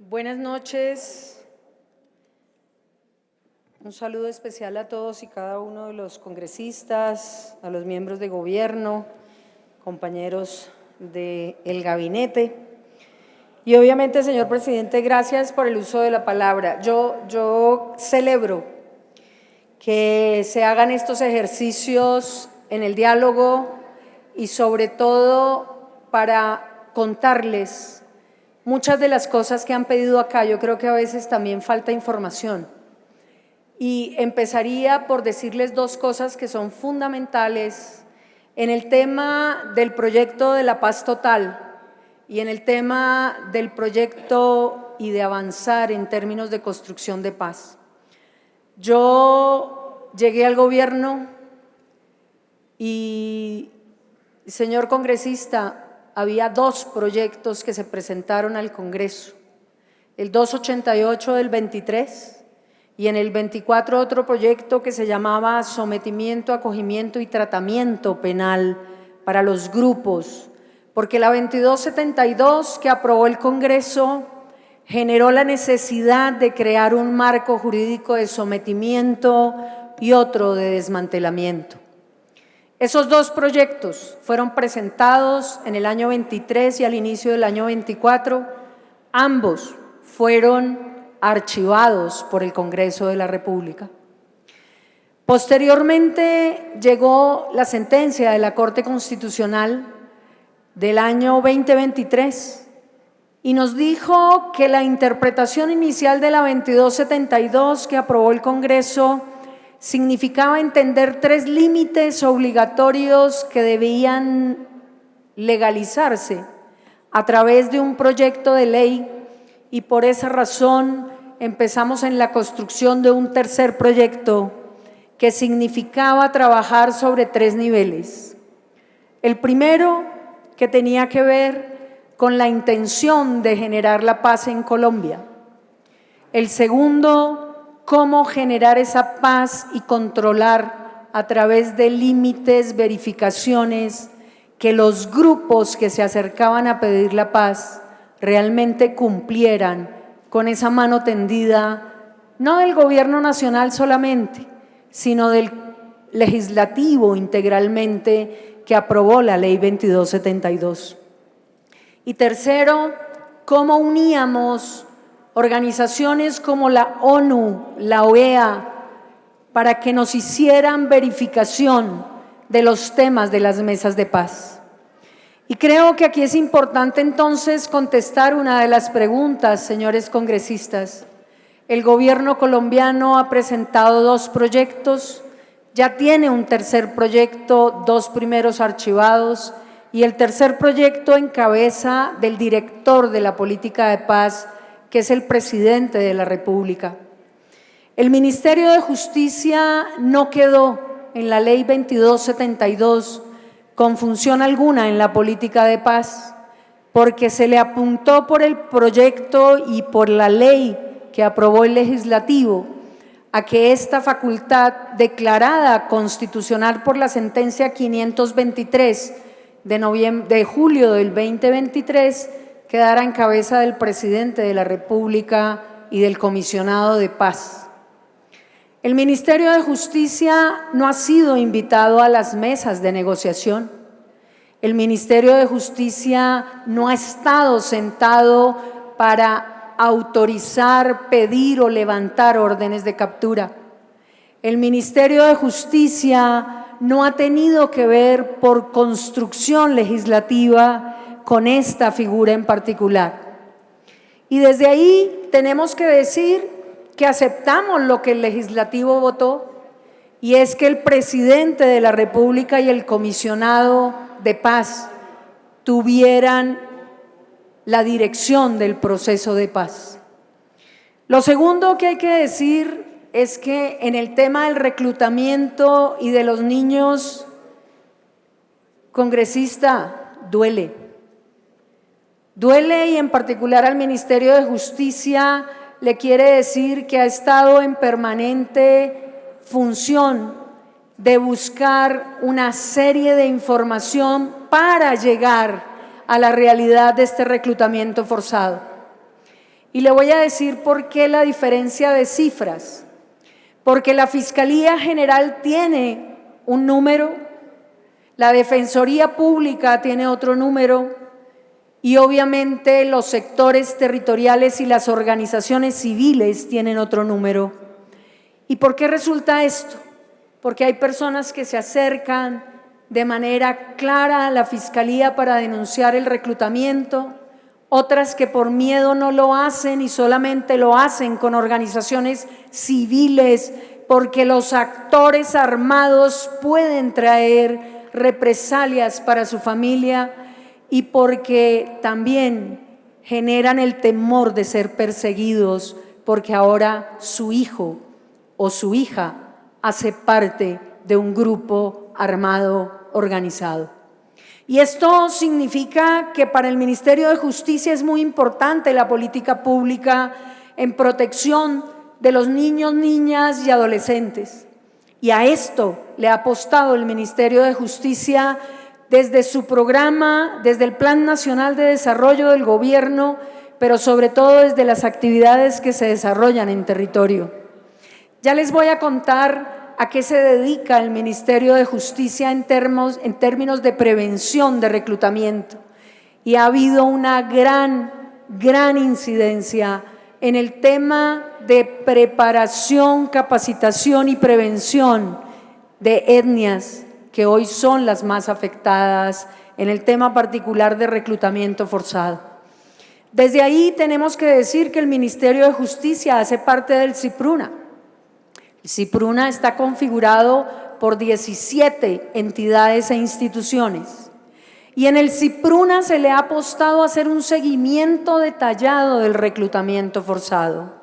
Buenas noches. Un saludo especial a todos y cada uno de los congresistas, a los miembros de gobierno, compañeros del gabinete. Y obviamente, señor presidente, gracias por el uso de la palabra. Yo celebro que se hagan estos ejercicios en el diálogo y sobre todo para contarles muchas de las cosas que han pedido acá. Yo creo que a veces también falta información. Y empezaría por decirles dos cosas que son fundamentales en el tema del proyecto de la paz total y en el tema del proyecto y de avanzar en términos de construcción de paz. Yo llegué al gobierno y, señor congresista, había dos proyectos que se presentaron al Congreso, el 288 del 23 y en el 24 otro proyecto que se llamaba Sometimiento, Acogimiento y Tratamiento Penal para los grupos, porque la 2272 que aprobó el Congreso generó la necesidad de crear un marco jurídico de sometimiento y otro de desmantelamiento. Esos dos proyectos fueron presentados en el año 23 y al inicio del año 24. Ambos fueron archivados por el Congreso de la República. Posteriormente llegó la sentencia de la Corte Constitucional del año 2023 y nos dijo que la interpretación inicial de la 2272 que aprobó el Congreso significaba entender tres límites obligatorios que debían legalizarse a través de un proyecto de ley y por esa razón empezamos en la construcción de un tercer proyecto que significaba trabajar sobre tres niveles. El primero, que tenía que ver con la intención de generar la paz en Colombia. El segundo, cómo generar esa paz y controlar a través de límites, verificaciones, que los grupos que se acercaban a pedir la paz realmente cumplieran con esa mano tendida, no del gobierno nacional solamente, sino del legislativo integralmente que aprobó la ley 2272. Y tercero, cómo uníamos organizaciones como la ONU, la OEA, para que nos hicieran verificación de los temas de las mesas de paz. Y creo que aquí es importante entonces contestar una de las preguntas, señores congresistas. El gobierno colombiano ha presentado dos proyectos, ya tiene un tercer proyecto, dos primeros archivados, y el tercer proyecto en cabeza del director de la política de paz, que es el presidente de la República. El Ministerio de Justicia no quedó en la ley 2272 con función alguna en la política de paz, porque se le apuntó por el proyecto y por la ley que aprobó el legislativo a que esta facultad declarada constitucional por la sentencia 523 de julio del 2023 quedara en cabeza del presidente de la República y del comisionado de paz. El Ministerio de Justicia no ha sido invitado a las mesas de negociación. El Ministerio de Justicia no ha estado sentado para autorizar, pedir o levantar órdenes de captura. El Ministerio de Justicia no ha tenido que ver por construcción legislativa con esta figura en particular. Y desde ahí tenemos que decir que aceptamos lo que el legislativo votó, y es que el presidente de la República y el comisionado de paz tuvieran la dirección del proceso de paz. Lo segundo que hay que decir es que en el tema del reclutamiento y de los niños, congresista, duele. Duele, y en particular al Ministerio de Justicia le quiere decir que ha estado en permanente función de buscar una serie de información para llegar a la realidad de este reclutamiento forzado. Y le voy a decir por qué la diferencia de cifras. Porque la Fiscalía General tiene un número, la Defensoría Pública tiene otro número y obviamente los sectores territoriales y las organizaciones civiles tienen otro número. ¿Y por qué resulta esto? Porque hay personas que se acercan de manera clara a la Fiscalía para denunciar el reclutamiento, otras que por miedo no lo hacen y solamente lo hacen con organizaciones civiles, porque los actores armados pueden traer represalias para su familia y porque también generan el temor de ser perseguidos, porque ahora su hijo o su hija hace parte de un grupo armado organizado. Y esto significa que para el Ministerio de Justicia es muy importante la política pública en protección de los niños, niñas y adolescentes. Y a esto le ha apostado el Ministerio de Justicia desde su programa, desde el Plan Nacional de Desarrollo del Gobierno, pero sobre todo desde las actividades que se desarrollan en territorio. Ya les voy a contar a qué se dedica el Ministerio de Justicia en términos de prevención de reclutamiento. Y ha habido una gran incidencia en el tema de preparación, capacitación y prevención de etnias que hoy son las más afectadas en el tema particular de reclutamiento forzado. Desde ahí tenemos que decir que el Ministerio de Justicia hace parte del CIPRUNA. El CIPRUNA está configurado por 17 entidades e instituciones. Y en el CIPRUNA se le ha apostado a hacer un seguimiento detallado del reclutamiento forzado.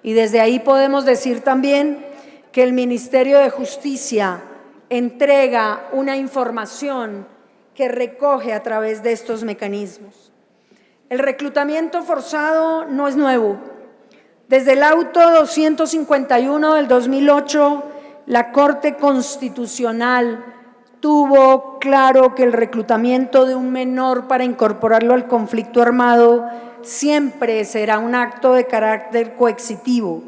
Y desde ahí podemos decir también que el Ministerio de Justicia entrega una información que recoge a través de estos mecanismos. El reclutamiento forzado no es nuevo. Desde el auto 251 del 2008, la Corte Constitucional tuvo claro que el reclutamiento de un menor para incorporarlo al conflicto armado siempre será un acto de carácter coercitivo,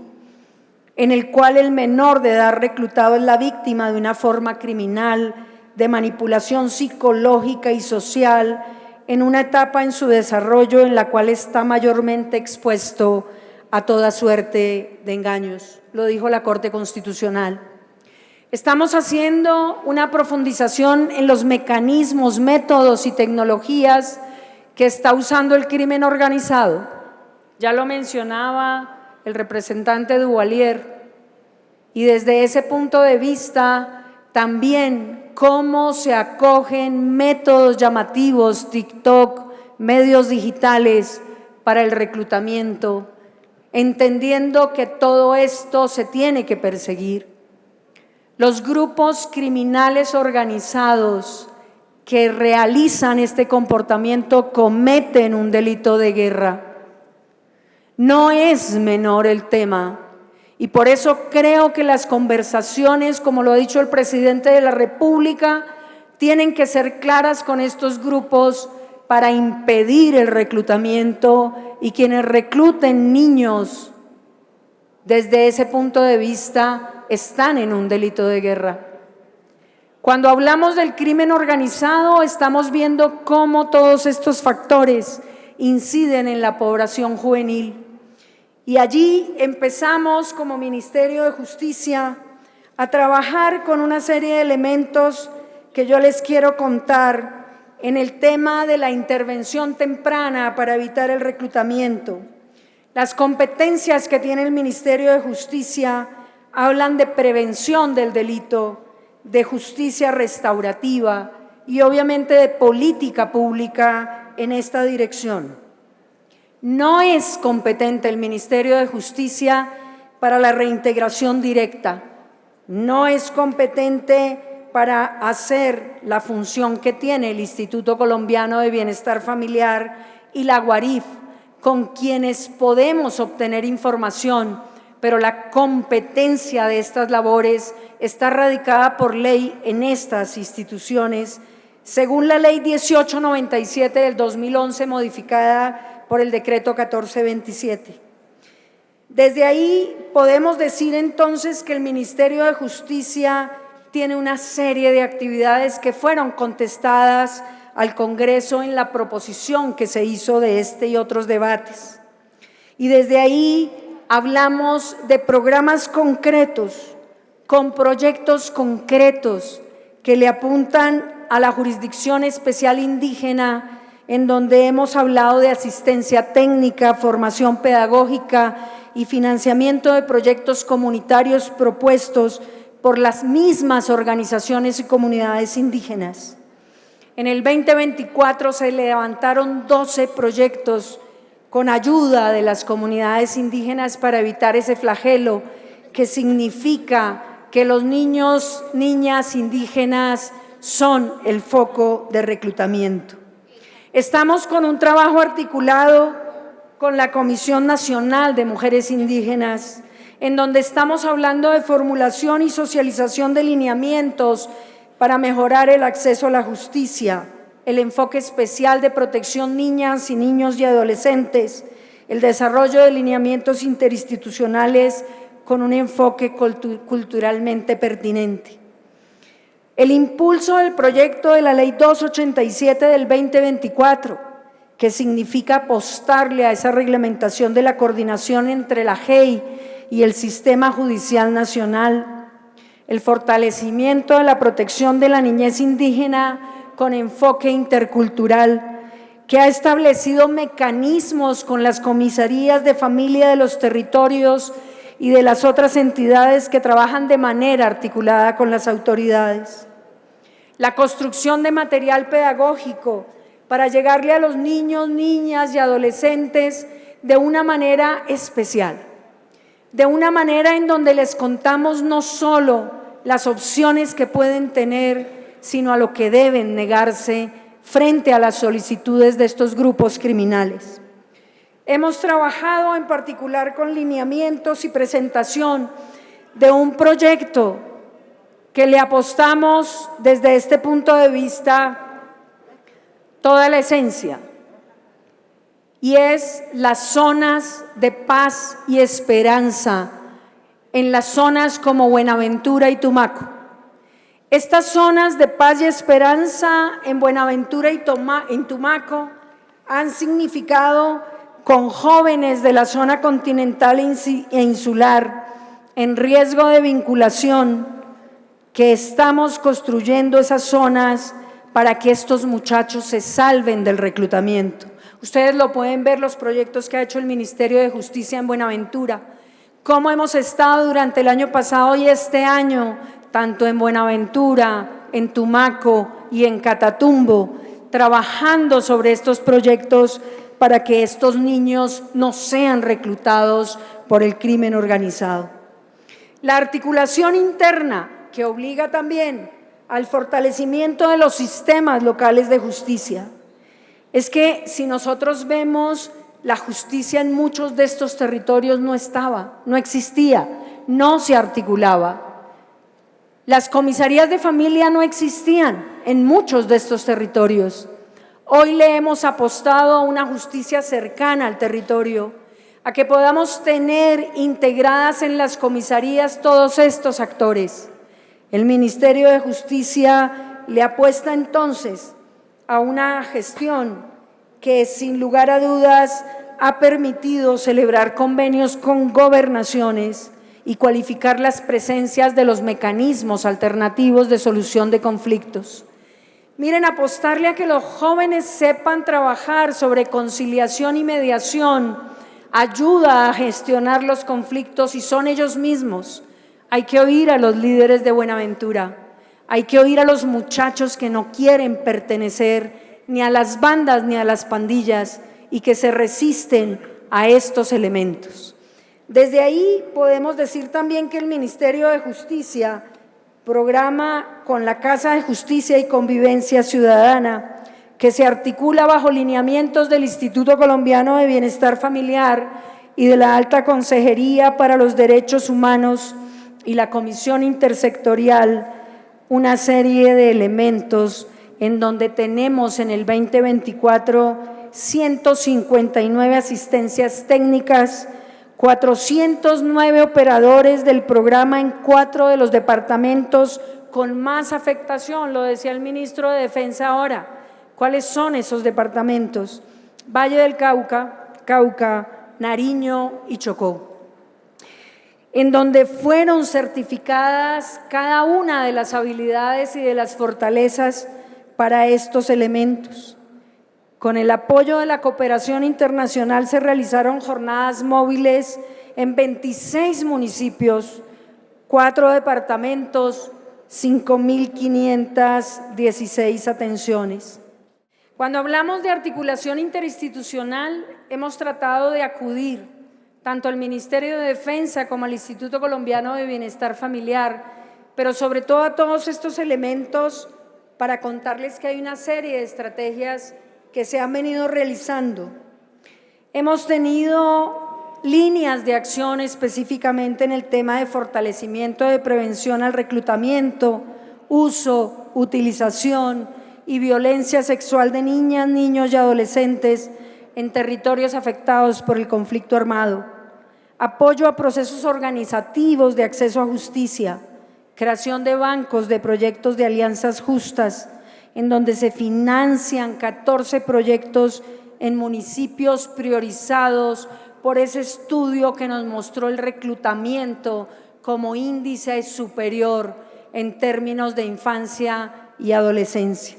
en el cual el menor de edad reclutado es la víctima de una forma criminal de manipulación psicológica y social en una etapa en su desarrollo en la cual está mayormente expuesto a toda suerte de engaños, lo dijo la Corte Constitucional. Estamos haciendo una profundización en los mecanismos, métodos y tecnologías que está usando el crimen organizado. Ya lo mencionaba el representante Duvalier, y desde ese punto de vista también cómo se acogen métodos llamativos, TikTok, medios digitales para el reclutamiento, entendiendo que todo esto se tiene que perseguir. Los grupos criminales organizados que realizan este comportamiento cometen un delito de guerra. No es menor el tema y por eso creo que las conversaciones, como lo ha dicho el presidente de la República, tienen que ser claras con estos grupos para impedir el reclutamiento y quienes recluten niños desde ese punto de vista están en un delito de guerra. Cuando hablamos del crimen organizado estamos viendo cómo todos estos factores inciden en la población juvenil y allí empezamos como Ministerio de Justicia a trabajar con una serie de elementos que yo les quiero contar en el tema de la intervención temprana para evitar el reclutamiento. Las competencias que tiene el Ministerio de Justicia hablan de prevención del delito, de justicia restaurativa y obviamente de política pública en esta dirección. No es competente el Ministerio de Justicia para la reintegración directa, no es competente para hacer la función que tiene el Instituto Colombiano de Bienestar Familiar y la Guarif, con quienes podemos obtener información, pero la competencia de estas labores está radicada por ley en estas instituciones, según la Ley 1897 del 2011, modificada por el decreto 1427. Desde ahí podemos decir entonces que el Ministerio de Justicia tiene una serie de actividades que fueron contestadas al Congreso en la proposición que se hizo de este y otros debates. Y desde ahí hablamos de programas concretos, con proyectos concretos que le apuntan a la Jurisdicción Especial Indígena, en donde hemos hablado de asistencia técnica, formación pedagógica y financiamiento de proyectos comunitarios propuestos por las mismas organizaciones y comunidades indígenas. En el 2024 se levantaron 12 proyectos con ayuda de las comunidades indígenas para evitar ese flagelo que significa que los niños, niñas indígenas son el foco de reclutamiento. Estamos con un trabajo articulado con la Comisión Nacional de Mujeres Indígenas, en donde estamos hablando de formulación y socialización de lineamientos para mejorar el acceso a la justicia, el enfoque especial de protección niñas y niños y adolescentes, el desarrollo de lineamientos interinstitucionales con un enfoque culturalmente pertinente. El impulso del proyecto de la Ley 287 del 2024, que significa apostarle a esa reglamentación de la coordinación entre la JEI y el Sistema Judicial Nacional, el fortalecimiento de la protección de la niñez indígena con enfoque intercultural, que ha establecido mecanismos con las comisarías de familia de los territorios y de las otras entidades que trabajan de manera articulada con las autoridades. La construcción de material pedagógico para llegarle a los niños, niñas y adolescentes de una manera especial, de una manera en donde les contamos no solo las opciones que pueden tener, sino a lo que deben negarse frente a las solicitudes de estos grupos criminales. Hemos trabajado en particular con lineamientos y presentación de un proyecto que le apostamos desde este punto de vista toda la esencia, y es las zonas de paz y esperanza en las zonas como Buenaventura y Tumaco. Estas zonas de paz y esperanza en Buenaventura y en Tumaco han significado con jóvenes de la zona continental e insular en riesgo de vinculación que estamos construyendo esas zonas para que estos muchachos se salven del reclutamiento. Ustedes lo pueden ver, los proyectos que ha hecho el Ministerio de Justicia en Buenaventura, cómo hemos estado durante el año pasado y este año, tanto en Buenaventura, en Tumaco y en Catatumbo, trabajando sobre estos proyectos para que estos niños no sean reclutados por el crimen organizado. La articulación interna, que obliga también al fortalecimiento de los sistemas locales de justicia. Es que si nosotros vemos, la justicia en muchos de estos territorios no estaba, no existía, no se articulaba. Las comisarías de familia no existían en muchos de estos territorios. Hoy le hemos apostado a una justicia cercana al territorio, a que podamos tener integradas en las comisarías todos estos actores. El Ministerio de Justicia le apuesta entonces a una gestión que sin lugar a dudas ha permitido celebrar convenios con gobernaciones y cualificar las presencias de los mecanismos alternativos de solución de conflictos. Miren, apostarle a que los jóvenes sepan trabajar sobre conciliación y mediación ayuda a gestionar los conflictos y son ellos mismos. Hay que oír a los líderes de Buenaventura, hay que oír a los muchachos que no quieren pertenecer ni a las bandas ni a las pandillas y que se resisten a estos elementos. Desde ahí podemos decir también que el Ministerio de Justicia programa con la Casa de Justicia y Convivencia Ciudadana, que se articula bajo lineamientos del Instituto Colombiano de Bienestar Familiar y de la Alta Consejería para los Derechos Humanos y la Comisión Intersectorial, una serie de elementos en donde tenemos en el 2024 159 asistencias técnicas, 409 operadores del programa en 4 de los departamentos con más afectación, lo decía el ministro de Defensa ahora. ¿Cuáles son esos departamentos? Valle del Cauca, Nariño y Chocó, en donde fueron certificadas cada una de las habilidades y de las fortalezas para estos elementos. Con el apoyo de la cooperación internacional se realizaron jornadas móviles en 26 municipios, 4 departamentos, 5.516 atenciones. Cuando hablamos de articulación interinstitucional, hemos tratado de acudir tanto al Ministerio de Defensa como al Instituto Colombiano de Bienestar Familiar, pero sobre todo a todos estos elementos para contarles que hay una serie de estrategias que se han venido realizando. Hemos tenido líneas de acción específicamente en el tema de fortalecimiento de prevención al reclutamiento, uso, utilización y violencia sexual de niñas, niños y adolescentes en territorios afectados por el conflicto armado, apoyo a procesos organizativos de acceso a justicia, creación de bancos de proyectos de alianzas justas, en donde se financian 14 proyectos en municipios priorizados por ese estudio que nos mostró el reclutamiento como índice superior en términos de infancia y adolescencia.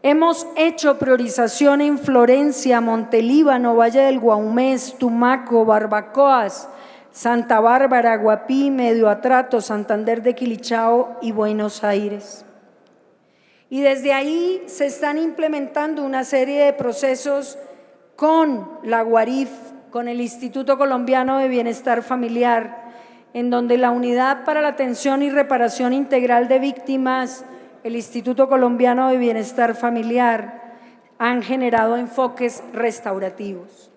Hemos hecho priorización en Florencia, Montelíbano, Valle del Guaumés, Tumaco, Barbacoas, Santa Bárbara, Guapí, Medio Atrato, Santander de Quilichao y Buenos Aires. Y desde ahí se están implementando una serie de procesos con la Guarif, con el Instituto Colombiano de Bienestar Familiar, en donde la Unidad para la Atención y Reparación Integral de Víctimas, el Instituto Colombiano de Bienestar Familiar, han generado enfoques restaurativos.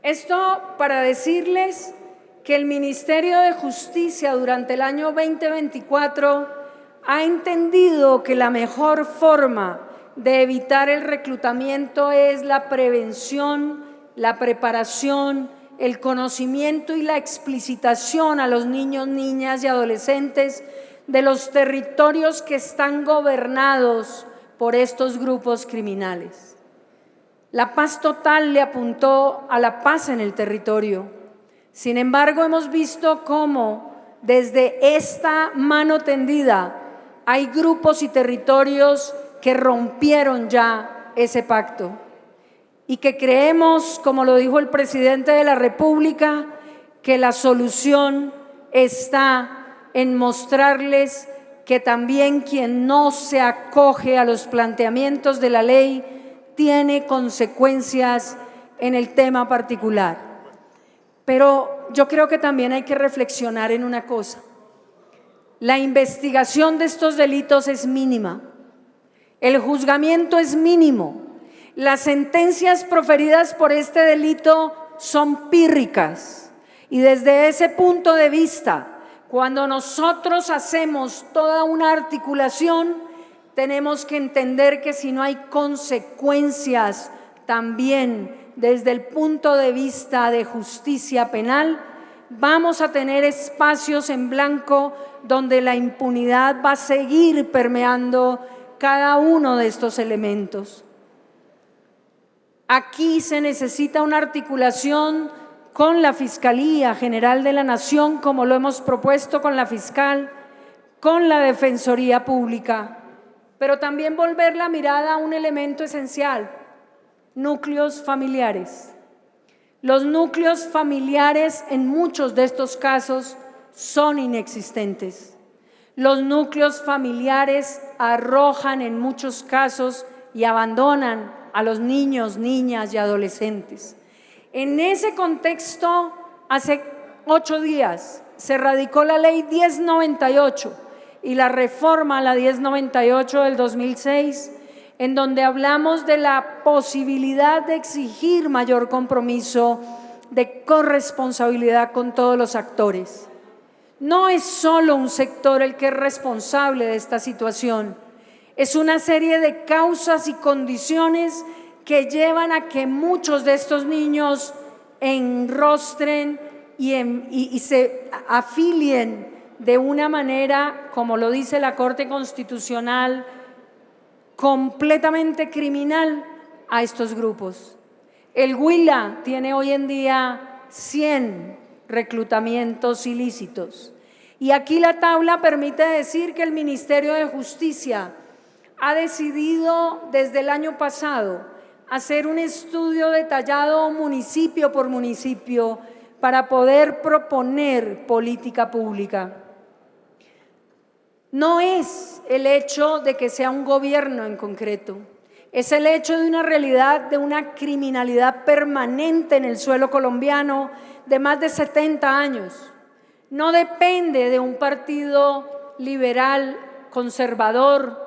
Esto para decirles que el Ministerio de Justicia durante el año 2024 ha entendido que la mejor forma de evitar el reclutamiento es la prevención, la preparación, el conocimiento y la explicitación a los niños, niñas y adolescentes de los territorios que están gobernados por estos grupos criminales. La paz total le apuntó a la paz en el territorio. Sin embargo, hemos visto cómo desde esta mano tendida hay grupos y territorios que rompieron ya ese pacto y que creemos, como lo dijo el presidente de la República, que la solución está en mostrarles que también quien no se acoge a los planteamientos de la ley tiene consecuencias en el tema particular. Pero yo creo que también hay que reflexionar en una cosa. La investigación de estos delitos es mínima, el juzgamiento es mínimo, las sentencias proferidas por este delito son pírricas y desde ese punto de vista, cuando nosotros hacemos toda una articulación, tenemos que entender que si no hay consecuencias también desde el punto de vista de justicia penal, vamos a tener espacios en blanco donde la impunidad va a seguir permeando cada uno de estos elementos. Aquí se necesita una articulación con la Fiscalía General de la Nación, como lo hemos propuesto con la fiscal, con la Defensoría Pública, pero también volver la mirada a un elemento esencial: núcleos familiares. Los núcleos familiares en muchos de estos casos son inexistentes. Los núcleos familiares arrojan en muchos casos y abandonan a los niños, niñas y adolescentes. En ese contexto, hace 8 días se radicó la ley 1098 y la reforma a la 1098 del 2006, en donde hablamos de la posibilidad de exigir mayor compromiso de corresponsabilidad con todos los actores. No es solo un sector el que es responsable de esta situación, es una serie de causas y condiciones que llevan a que muchos de estos niños enrostren y se afilien de una manera, como lo dice la Corte Constitucional, completamente criminal a estos grupos. El Huila tiene hoy en día 100 reclutamientos ilícitos. Y aquí la tabla permite decir que el Ministerio de Justicia ha decidido desde el año pasado hacer un estudio detallado municipio por municipio para poder proponer política pública. No es el hecho de que sea un gobierno en concreto, es el hecho de una realidad, de una criminalidad permanente en el suelo colombiano de más de 70 años. No depende de un partido liberal, conservador,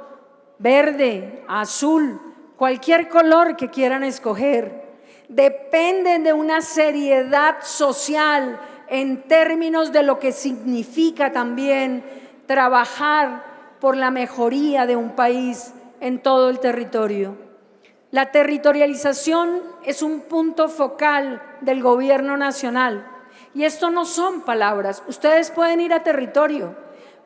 verde, azul, cualquier color que quieran escoger. Dependen de una seriedad social en términos de lo que significa también trabajar por la mejoría de un país en todo el territorio. La territorialización es un punto focal del gobierno nacional y esto no son palabras. Ustedes pueden ir a territorio,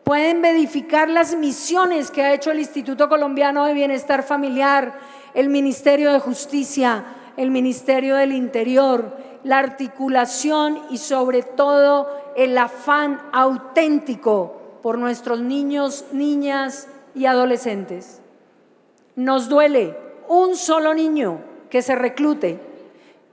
pueden verificar las misiones que ha hecho el Instituto Colombiano de Bienestar Familiar, el Ministerio de Justicia, el Ministerio del Interior, la articulación y sobre todo el afán auténtico por nuestros niños, niñas y adolescentes. Nos duele un solo niño que se reclute,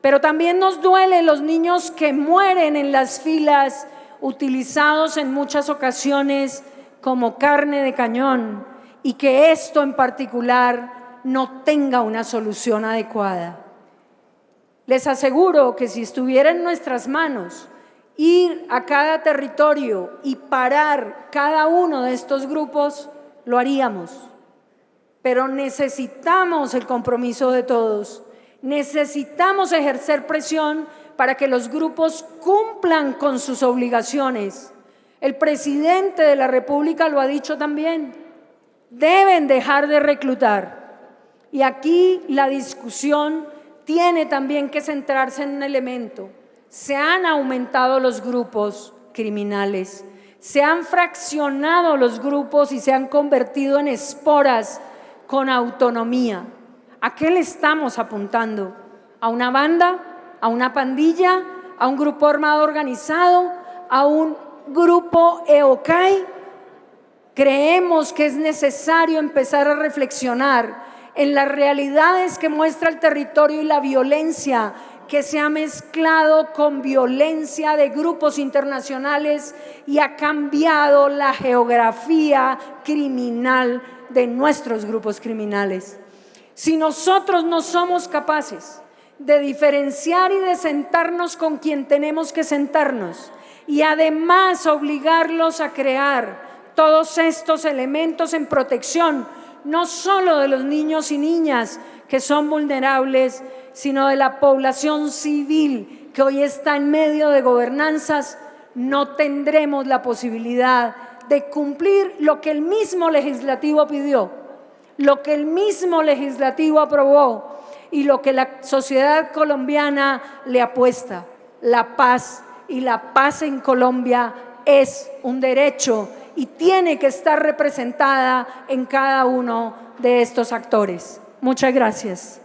pero también nos duelen los niños que mueren en las filas, utilizados en muchas ocasiones como carne de cañón, y que esto en particular no tenga una solución adecuada. Les aseguro que si estuviera en nuestras manos ir a cada territorio y parar cada uno de estos grupos, lo haríamos. Pero necesitamos el compromiso de todos, necesitamos ejercer presión para que los grupos cumplan con sus obligaciones. El presidente de la República lo ha dicho también, deben dejar de reclutar. Y aquí la discusión tiene también que centrarse en un elemento. Se han aumentado los grupos criminales, se han fraccionado los grupos y se han convertido en esporas con autonomía. ¿A qué le estamos apuntando? ¿A una banda? ¿A una pandilla? ¿A un grupo armado organizado? ¿A un grupo EOCAI? Creemos que es necesario empezar a reflexionar en las realidades que muestra el territorio y la violencia que se ha mezclado con violencia de grupos internacionales y ha cambiado la geografía criminal de nuestros grupos criminales. Si nosotros no somos capaces de diferenciar y de sentarnos con quien tenemos que sentarnos y además obligarlos a crear todos estos elementos en protección, no solo de los niños y niñas que son vulnerables, sino de la población civil que hoy está en medio de gobernanzas, no tendremos la posibilidad de cumplir lo que el mismo legislativo pidió, lo que el mismo legislativo aprobó y lo que la sociedad colombiana le apuesta: la paz. Y la paz en Colombia es un derecho y tiene que estar representada en cada uno de estos actores. Muchas gracias.